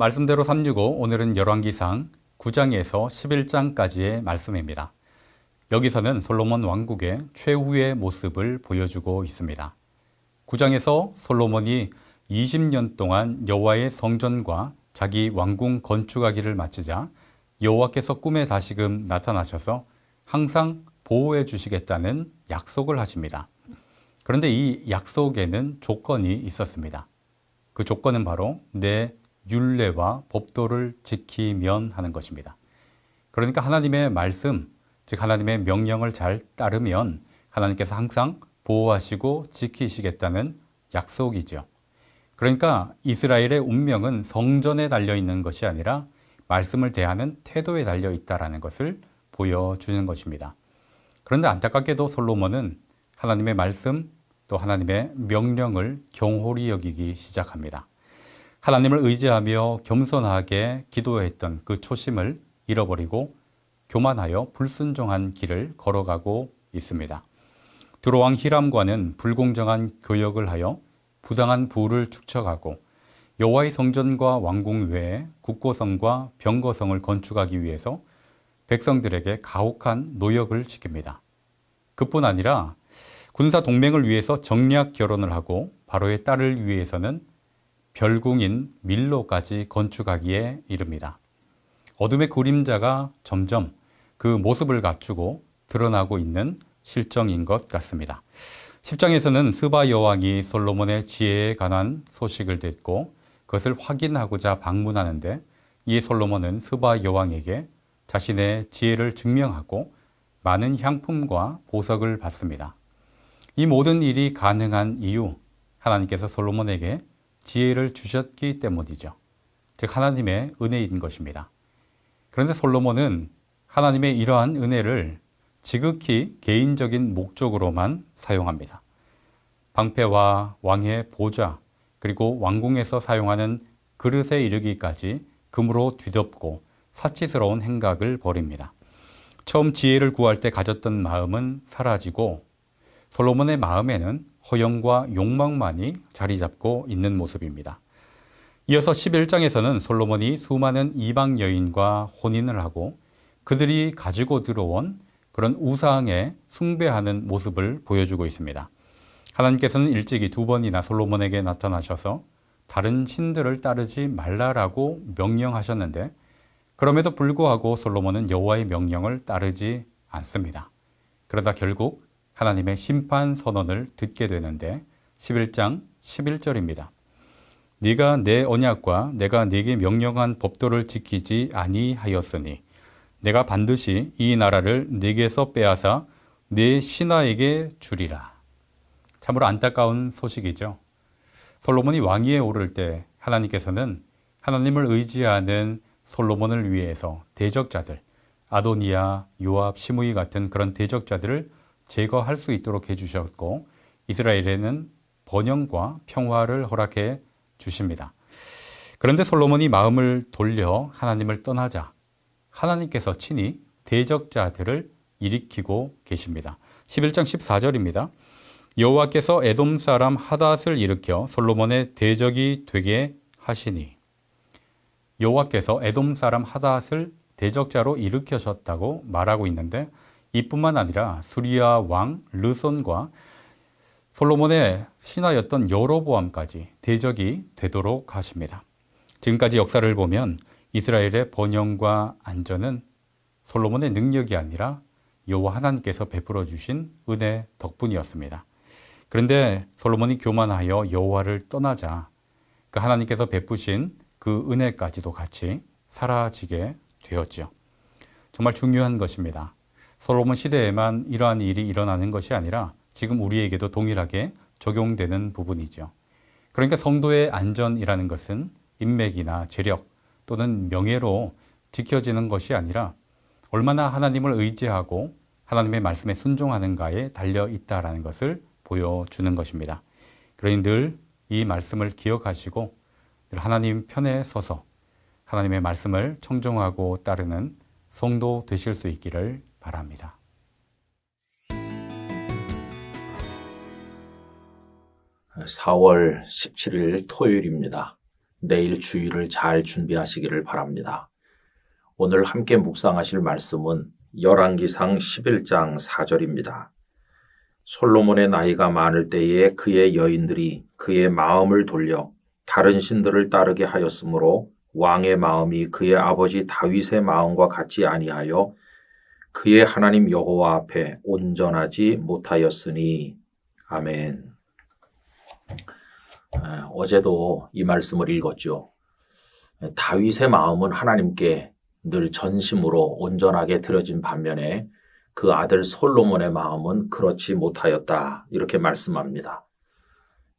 말씀대로 365, 오늘은 열왕기상 9장에서 11장까지의 말씀입니다. 여기서는 솔로몬 왕국의 최후의 모습을 보여주고 있습니다. 9장에서 솔로몬이 20년 동안 여호와의 성전과 자기 왕궁 건축하기를 마치자 여호와께서 꿈에 다시금 나타나셔서 항상 보호해 주시겠다는 약속을 하십니다. 그런데 이 약속에는 조건이 있었습니다. 그 조건은 바로 내 율례와 법도를 지키면 하는 것입니다. 그러니까 하나님의 말씀, 즉 하나님의 명령을 잘 따르면 하나님께서 항상 보호하시고 지키시겠다는 약속이죠. 그러니까 이스라엘의 운명은 성전에 달려있는 것이 아니라 말씀을 대하는 태도에 달려있다는 것을 보여주는 것입니다. 그런데 안타깝게도 솔로몬은 하나님의 말씀 또 하나님의 명령을 경홀히 여기기 시작합니다. 하나님을 의지하며 겸손하게 기도했던 그 초심을 잃어버리고 교만하여 불순종한 길을 걸어가고 있습니다. 두로왕 히람과는 불공정한 교역을 하여 부당한 부를 축적하고 여호와의 성전과 왕궁 외에 국고성과 병거성을 건축하기 위해서 백성들에게 가혹한 노역을 시킵니다. 그뿐 아니라 군사 동맹을 위해서 정략 결혼을 하고 바로의 딸을 위해서는 별궁인 밀로까지 건축하기에 이릅니다. 어둠의 그림자가 점점 그 모습을 갖추고 드러나고 있는 실정인 것 같습니다. 10장에서는 스바 여왕이 솔로몬의 지혜에 관한 소식을 듣고 그것을 확인하고자 방문하는데 이 솔로몬은 스바 여왕에게 자신의 지혜를 증명하고 많은 향품과 보석을 받습니다. 이 모든 일이 가능한 이유, 하나님께서 솔로몬에게 지혜를 주셨기 때문이죠. 즉 하나님의 은혜인 것입니다. 그런데 솔로몬은 하나님의 이러한 은혜를 지극히 개인적인 목적으로만 사용합니다. 방패와 왕의 보좌, 그리고 왕궁에서 사용하는 그릇에 이르기까지 금으로 뒤덮고 사치스러운 행각을 벌입니다. 처음 지혜를 구할 때 가졌던 마음은 사라지고 솔로몬의 마음에는 허영과 욕망만이 자리 잡고 있는 모습입니다. 이어서 11장에서는 솔로몬이 수많은 이방 여인과 혼인을 하고 그들이 가지고 들어온 그런 우상에 숭배하는 모습을 보여주고 있습니다. 하나님께서는 일찍이 2번이나 솔로몬에게 나타나셔서 다른 신들을 따르지 말라라고 명령하셨는데 그럼에도 불구하고 솔로몬은 여호와의 명령을 따르지 않습니다. 그러다 결국 하나님의 심판 선언을 듣게 되는데 11장 11절입니다. 네가 내 언약과 내가 네게 명령한 법도를 지키지 아니하였으니 내가 반드시 이 나라를 네게서 빼앗아 네 신하에게 주리라. 참으로 안타까운 소식이죠. 솔로몬이 왕위에 오를 때 하나님께서는 하나님을 의지하는 솔로몬을 위해서 대적자들, 아도니아, 요압, 시므이 같은 그런 대적자들을 제거할 수 있도록 해주셨고 이스라엘에는 번영과 평화를 허락해 주십니다. 그런데 솔로몬이 마음을 돌려 하나님을 떠나자 하나님께서 친히 대적자들을 일으키고 계십니다. 11장 14절입니다. 여호와께서 에돔 사람 하닷을 일으켜 솔로몬의 대적이 되게 하시니 여호와께서 에돔 사람 하닷을 대적자로 일으켜셨다고 말하고 있는데 이뿐만 아니라 수리아 왕 르손과 솔로몬의 신하였던 여로보암까지 대적이 되도록 하십니다. 지금까지 역사를 보면 이스라엘의 번영과 안전은 솔로몬의 능력이 아니라 여호와 하나님께서 베풀어 주신 은혜 덕분이었습니다. 그런데 솔로몬이 교만하여 여호와를 떠나자 그 하나님께서 베푸신 그 은혜까지도 같이 사라지게 되었죠. 정말 중요한 것입니다. 솔로몬 시대에만 이러한 일이 일어나는 것이 아니라 지금 우리에게도 동일하게 적용되는 부분이죠. 그러니까 성도의 안전이라는 것은 인맥이나 재력 또는 명예로 지켜지는 것이 아니라 얼마나 하나님을 의지하고 하나님의 말씀에 순종하는가에 달려 있다라는 것을 보여주는 것입니다. 그러니 늘 이 말씀을 기억하시고 늘 하나님 편에 서서 하나님의 말씀을 청종하고 따르는 성도 되실 수 있기를 바랍니다. 4월 17일 토요일입니다. 내일 주일을 잘 준비하시기를 바랍니다. 오늘 함께 묵상하실 말씀은 열왕기상 11장 4절입니다. 솔로몬의 나이가 많을 때에 그의 여인들이 그의 마음을 돌려 다른 신들을 따르게 하였으므로 왕의 마음이 그의 아버지 다윗의 마음과 같지 아니하여 그의 하나님 여호와 앞에 온전하지 못하였으니. 아멘. 어제도 이 말씀을 읽었죠. 다윗의 마음은 하나님께 늘 전심으로 온전하게 드려진 반면에 그 아들 솔로몬의 마음은 그렇지 못하였다. 이렇게 말씀합니다.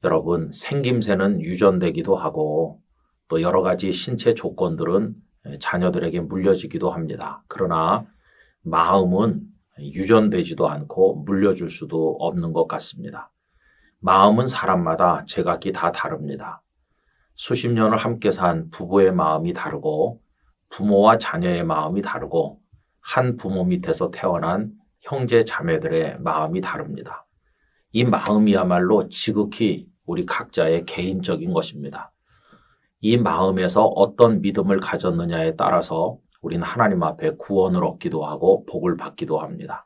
여러분, 생김새는 유전되기도 하고 또 여러 가지 신체 조건들은 자녀들에게 물려지기도 합니다. 그러나 마음은 유전되지도 않고 물려줄 수도 없는 것 같습니다. 마음은 사람마다 제각기 다 다릅니다. 수십 년을 함께 산 부부의 마음이 다르고 부모와 자녀의 마음이 다르고 한 부모 밑에서 태어난 형제 자매들의 마음이 다릅니다. 이 마음이야말로 지극히 우리 각자의 개인적인 것입니다. 이 마음에서 어떤 믿음을 가졌느냐에 따라서 우리는 하나님 앞에 구원을 얻기도 하고 복을 받기도 합니다.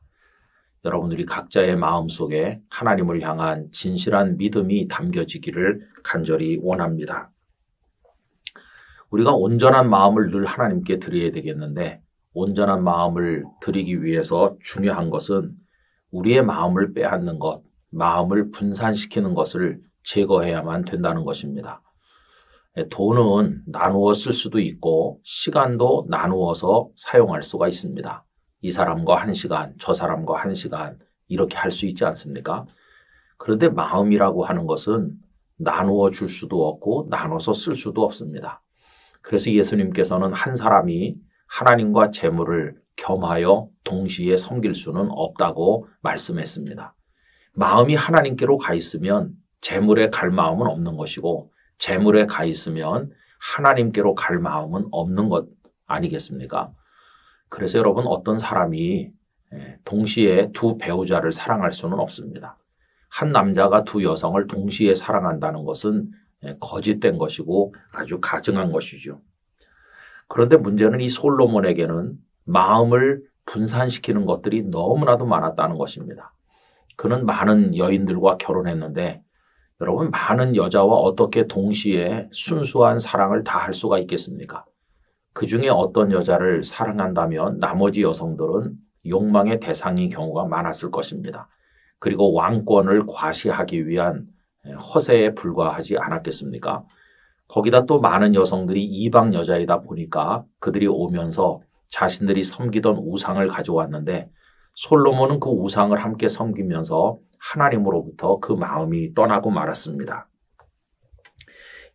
여러분들이 각자의 마음속에 하나님을 향한 진실한 믿음이 담겨지기를 간절히 원합니다. 우리가 온전한 마음을 늘 하나님께 드려야 되겠는데 온전한 마음을 드리기 위해서 중요한 것은 우리의 마음을 빼앗는 것, 마음을 분산시키는 것을 제거해야만 된다는 것입니다. 돈은 나누어 쓸 수도 있고 시간도 나누어서 사용할 수가 있습니다. 이 사람과 1시간, 저 사람과 1시간 이렇게 할 수 있지 않습니까? 그런데 마음이라고 하는 것은 나누어 줄 수도 없고 나눠서 쓸 수도 없습니다. 그래서 예수님께서는 한 사람이 하나님과 재물을 겸하여 동시에 섬길 수는 없다고 말씀했습니다. 마음이 하나님께로 가 있으면 재물에 갈 마음은 없는 것이고 재물에 가 있으면 하나님께로 갈 마음은 없는 것 아니겠습니까? 그래서 여러분 어떤 사람이 동시에 두 배우자를 사랑할 수는 없습니다. 한 남자가 두 여성을 동시에 사랑한다는 것은 거짓된 것이고 아주 가증한 것이죠. 그런데 문제는 이 솔로몬에게는 마음을 분산시키는 것들이 너무나도 많았다는 것입니다. 그는 많은 여인들과 결혼했는데 여러분 많은 여자와 어떻게 동시에 순수한 사랑을 다 할 수가 있겠습니까? 그 중에 어떤 여자를 사랑한다면 나머지 여성들은 욕망의 대상인 경우가 많았을 것입니다. 그리고 왕권을 과시하기 위한 허세에 불과하지 않았겠습니까? 거기다 또 많은 여성들이 이방 여자이다 보니까 그들이 오면서 자신들이 섬기던 우상을 가져왔는데 솔로몬은 그 우상을 함께 섬기면서 하나님으로부터 그 마음이 떠나고 말았습니다.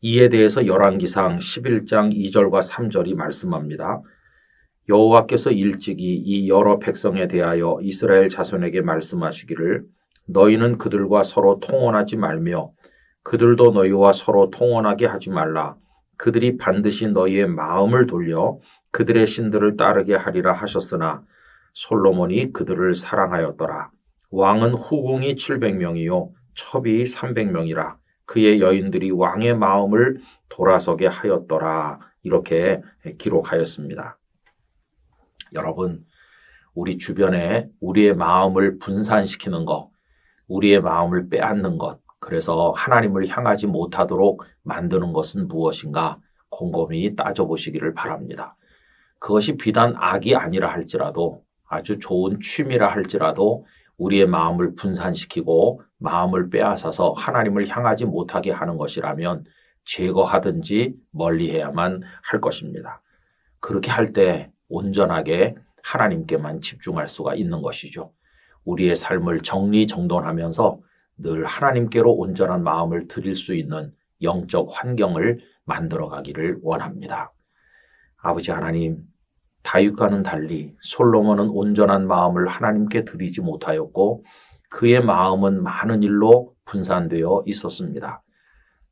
이에 대해서 열왕기상 11장 2절과 3절이 말씀합니다. 여호와께서 일찍이 이 여러 백성에 대하여 이스라엘 자손에게 말씀하시기를 너희는 그들과 서로 통혼하지 말며 그들도 너희와 서로 통혼하게 하지 말라. 그들이 반드시 너희의 마음을 돌려 그들의 신들을 따르게 하리라 하셨으나 솔로몬이 그들을 사랑하였더라. 왕은 후궁이 700명이요 첩이 300명이라. 그의 여인들이 왕의 마음을 돌아서게 하였더라. 이렇게 기록하였습니다. 여러분, 우리 주변에 우리의 마음을 분산시키는 것, 우리의 마음을 빼앗는 것, 그래서 하나님을 향하지 못하도록 만드는 것은 무엇인가 곰곰이 따져보시기를 바랍니다. 그것이 비단 악이 아니라 할지라도 아주 좋은 취미라 할지라도 우리의 마음을 분산시키고 마음을 빼앗아서 하나님을 향하지 못하게 하는 것이라면 제거하든지 멀리해야만 할 것입니다. 그렇게 할 때 온전하게 하나님께만 집중할 수가 있는 것이죠. 우리의 삶을 정리정돈하면서 늘 하나님께로 온전한 마음을 드릴 수 있는 영적 환경을 만들어가기를 원합니다. 아버지 하나님, 다윗과는 달리 솔로몬은 온전한 마음을 하나님께 드리지 못하였고 그의 마음은 많은 일로 분산되어 있었습니다.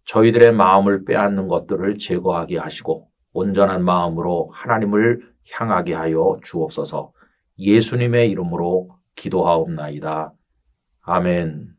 저희들의 마음을 빼앗는 것들을 제거하게 하시고 온전한 마음으로 하나님을 향하게 하여 주옵소서. 예수님의 이름으로 기도하옵나이다. 아멘.